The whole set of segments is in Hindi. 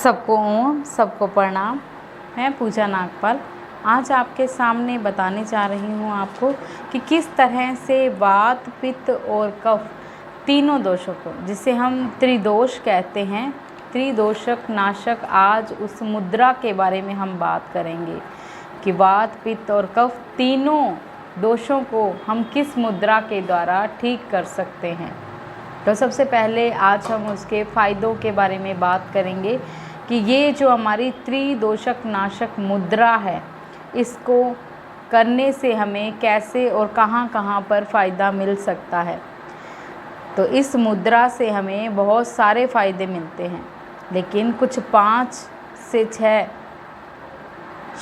सबको ओम, सबको प्रणाम। मैं पूजा नागपाल आज आपके सामने बताने जा रही हूँ आपको कि किस तरह से वात, पित्त और कफ तीनों दोषों को, जिसे हम त्रिदोष कहते हैं, त्रिदोषक नाशक, आज उस मुद्रा के बारे में हम बात करेंगे कि वात, पित्त और कफ तीनों दोषों को हम किस मुद्रा के द्वारा ठीक कर सकते हैं। तो सबसे पहले आज हम उसके फ़ायदों के बारे में बात करेंगे कि ये जो हमारी त्रिदोषक नाशक मुद्रा है, इसको करने से हमें कैसे और कहाँ कहाँ पर फ़ायदा मिल सकता है। तो इस मुद्रा से हमें बहुत सारे फ़ायदे मिलते हैं, लेकिन कुछ 5 से 6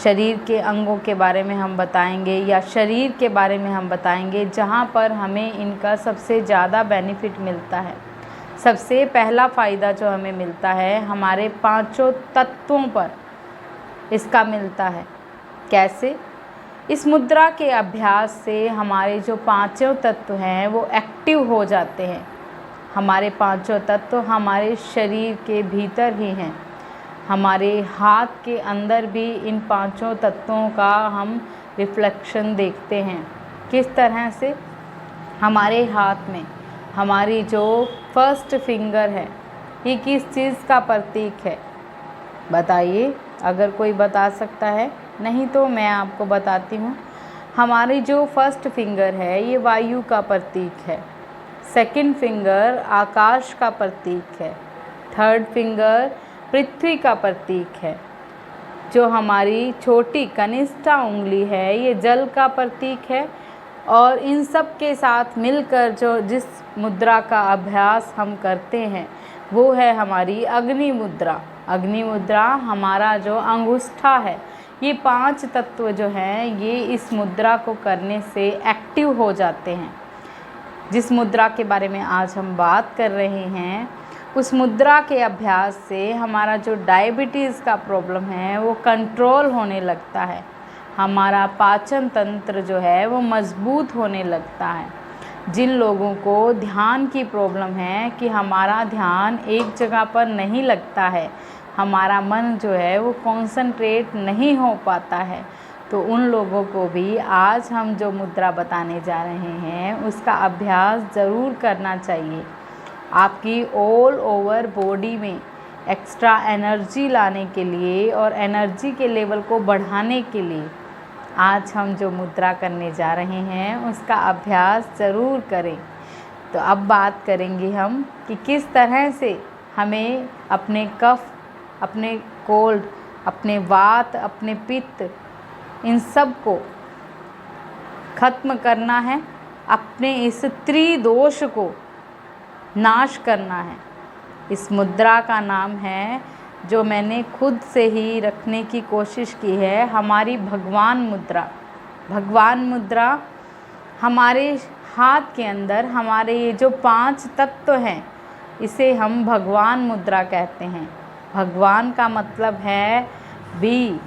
शरीर के अंगों के बारे में हम बताएंगे या शरीर के बारे में हम बताएंगे जहाँ पर हमें इनका सबसे ज़्यादा बेनिफिट मिलता है। सबसे पहला फ़ायदा जो हमें मिलता है, हमारे 5 तत्वों पर इसका मिलता है। कैसे? इस मुद्रा के अभ्यास से हमारे जो 5 तत्व हैं वो एक्टिव हो जाते हैं। हमारे 5 तत्व हमारे शरीर के भीतर ही हैं। हमारे हाथ के अंदर भी इन 5 तत्वों का हम रिफ्लेक्शन देखते हैं। किस तरह से? हमारे हाथ में हमारी जो फर्स्ट फिंगर है, ये किस चीज़ का प्रतीक है? बताइए, अगर कोई बता सकता है। नहीं तो मैं आपको बताती हूँ। हमारी जो फर्स्ट फिंगर है ये वायु का प्रतीक है। सेकंड फिंगर आकाश का प्रतीक है। थर्ड फिंगर पृथ्वी का प्रतीक है। जो हमारी छोटी कनिष्ठा उंगली है ये जल का प्रतीक है। और इन सब के साथ मिलकर जो जिस मुद्रा का अभ्यास हम करते हैं वो है हमारी अग्नि मुद्रा। अग्नि मुद्रा हमारा जो अंगूठा है, ये 5 तत्व जो हैं ये इस मुद्रा को करने से एक्टिव हो जाते हैं। जिस मुद्रा के बारे में आज हम बात कर रहे हैं, उस मुद्रा के अभ्यास से हमारा जो डायबिटीज़ का प्रॉब्लम है वो कंट्रोल होने लगता है। हमारा पाचन तंत्र जो है वो मजबूत होने लगता है। जिन लोगों को ध्यान की प्रॉब्लम है कि हमारा ध्यान एक जगह पर नहीं लगता है, हमारा मन जो है वो कंसंट्रेट नहीं हो पाता है, तो उन लोगों को भी आज हम जो मुद्रा बताने जा रहे हैं उसका अभ्यास ज़रूर करना चाहिए। आपकी ऑल ओवर बॉडी में एक्स्ट्रा एनर्जी लाने के लिए और एनर्जी के लेवल को बढ़ाने के लिए आज हम जो मुद्रा करने जा रहे हैं उसका अभ्यास ज़रूर करें। तो अब बात करेंगे हम कि किस तरह से हमें अपने कफ, अपने कोल्ड, अपने वात, अपने पित्त, इन सब को ख़त्म करना है, अपने इस त्रिदोष को नाश करना है। इस मुद्रा का नाम है, जो मैंने खुद से ही रखने की कोशिश की है, हमारी भगवान मुद्रा। भगवान मुद्रा हमारे हाथ के अंदर हमारे ये जो 5 तत्व हैं इसे हम भगवान मुद्रा कहते हैं। भगवान का मतलब है भी,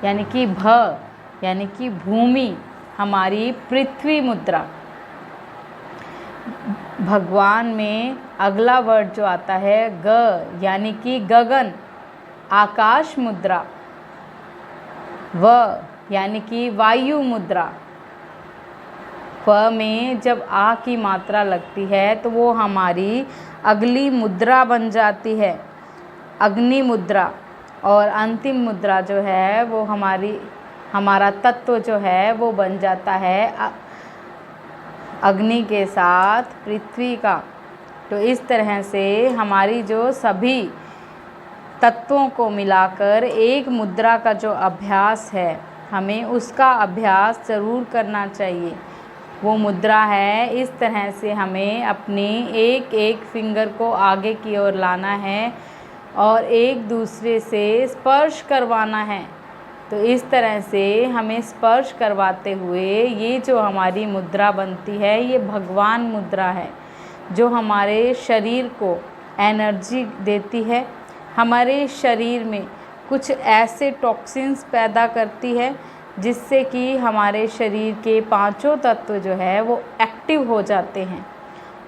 यानी कि भ, यानी कि भूमि, हमारी पृथ्वी मुद्रा। भगवान में अगला वर्ड जो आता है ग, यानी कि गगन, आकाश मुद्रा। व, यानी कि वायु मुद्रा। व में जब आ की मात्रा लगती है तो वो हमारी अगली मुद्रा बन जाती है, अग्नि मुद्रा। और अंतिम मुद्रा जो है वो हमारा तत्व जो है वो बन जाता है अग्नि के साथ पृथ्वी का। तो इस तरह से हमारी जो सभी तत्वों को मिलाकर एक मुद्रा का जो अभ्यास है, हमें उसका अभ्यास ज़रूर करना चाहिए। वो मुद्रा है, इस तरह से हमें अपनी एक एक फिंगर को आगे की ओर लाना है और एक दूसरे से स्पर्श करवाना है। तो इस तरह से हमें स्पर्श करवाते हुए ये जो हमारी मुद्रा बनती है ये भगवान मुद्रा है, जो हमारे शरीर को एनर्जी देती है, हमारे शरीर में कुछ ऐसे टॉक्सिन्स पैदा करती है जिससे कि हमारे शरीर के 5 तत्व जो है वो एक्टिव हो जाते हैं।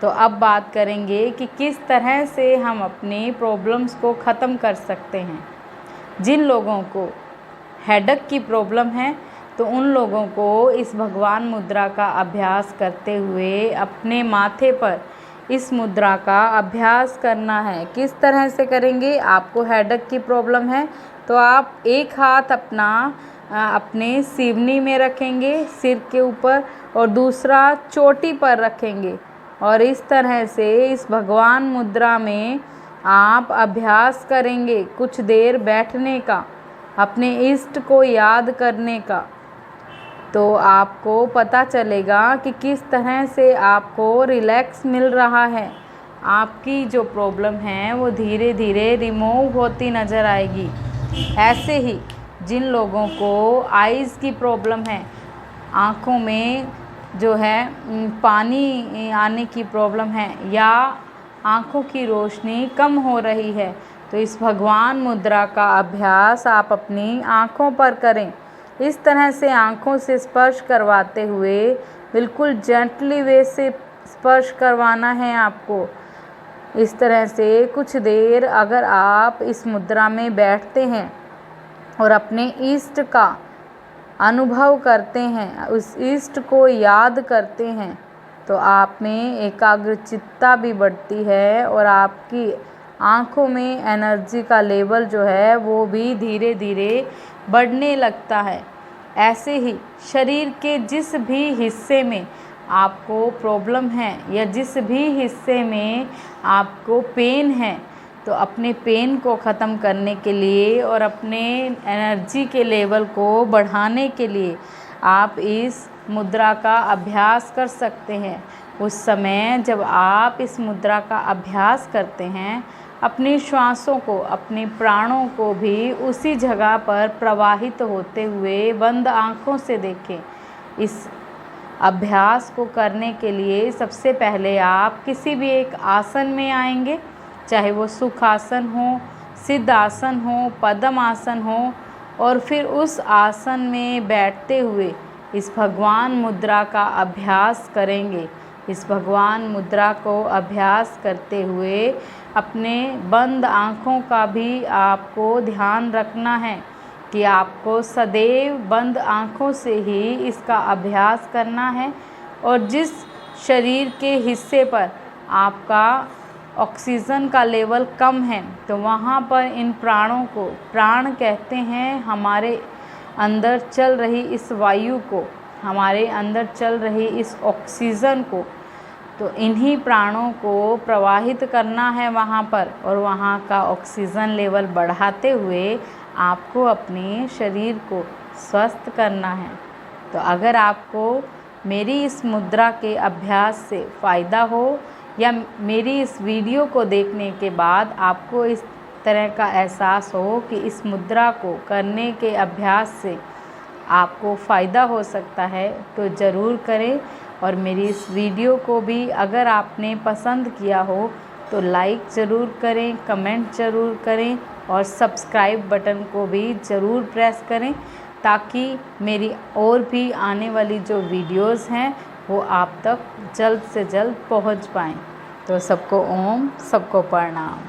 तो अब बात करेंगे कि किस तरह से हम अपनी प्रॉब्लम्स को ख़त्म कर सकते हैं। जिन लोगों को हेडेक की प्रॉब्लम है तो उन लोगों को इस भगवान मुद्रा का अभ्यास करते हुए अपने माथे पर इस मुद्रा का अभ्यास करना है। किस तरह से करेंगे? आपको हेडेक की प्रॉब्लम है तो आप एक हाथ अपने सीवनी में रखेंगे सिर के ऊपर और दूसरा चोटी पर रखेंगे और इस तरह से इस भगवान मुद्रा में आप अभ्यास करेंगे कुछ देर बैठने का, अपने इष्ट को याद करने का। तो आपको पता चलेगा कि किस तरह से आपको रिलैक्स मिल रहा है। आपकी जो प्रॉब्लम है वो धीरे धीरे रिमूव होती नज़र आएगी। ऐसे ही जिन लोगों को आइज़ की प्रॉब्लम है, आँखों में जो है पानी आने की प्रॉब्लम है या आँखों की रोशनी कम हो रही है, तो इस भगवान मुद्रा का अभ्यास आप अपनी आँखों पर करें। इस तरह से आँखों से स्पर्श करवाते हुए बिल्कुल जेंटली वे से स्पर्श करवाना है आपको। इस तरह से कुछ देर अगर आप इस मुद्रा में बैठते हैं और अपने इष्ट का अनुभव करते हैं, उस इष्ट को याद करते हैं, तो आप में एकाग्रचित्ता भी बढ़ती है और आपकी आँखों में एनर्जी का लेवल जो है वो भी धीरे धीरे बढ़ने लगता है। ऐसे ही शरीर के जिस भी हिस्से में आपको प्रॉब्लम है या जिस भी हिस्से में आपको पेन है, तो अपने पेन को ख़त्म करने के लिए और अपने एनर्जी के लेवल को बढ़ाने के लिए आप इस मुद्रा का अभ्यास कर सकते हैं। उस समय जब आप इस मुद्रा का अभ्यास करते हैं, अपनी श्वासों को, अपने प्राणों को भी उसी जगह पर प्रवाहित होते हुए बंद आँखों से देखें। इस अभ्यास को करने के लिए सबसे पहले आप किसी भी एक आसन में आएंगे, चाहे वो सुखासन हो, सिद्ध आसन हो, पद्म आसन हो, और फिर उस आसन में बैठते हुए इस भगवान मुद्रा का अभ्यास करेंगे। इस भगवान मुद्रा को अभ्यास करते हुए अपने बंद आँखों का भी आपको ध्यान रखना है कि आपको सदैव बंद आँखों से ही इसका अभ्यास करना है। और जिस शरीर के हिस्से पर आपका ऑक्सीजन का लेवल कम है, तो वहाँ पर इन प्राणों को, प्राण कहते हैं हमारे अंदर चल रही इस वायु को, हमारे अंदर चल रही इस ऑक्सीजन को, तो इन्हीं प्राणों को प्रवाहित करना है वहाँ पर और वहाँ का ऑक्सीजन लेवल बढ़ाते हुए आपको अपने शरीर को स्वस्थ करना है। तो अगर आपको मेरी इस मुद्रा के अभ्यास से फ़ायदा हो या मेरी इस वीडियो को देखने के बाद आपको इस तरह का एहसास हो कि इस मुद्रा को करने के अभ्यास से आपको फ़ायदा हो सकता है, तो ज़रूर करें। और मेरी इस वीडियो को भी अगर आपने पसंद किया हो तो लाइक ज़रूर करें, कमेंट ज़रूर करें और सब्सक्राइब बटन को भी ज़रूर प्रेस करें, ताकि मेरी और भी आने वाली जो वीडियोज़ हैं वो आप तक जल्द से जल्द पहुंच पाएँ। तो सबको ओम, सबको प्रणाम।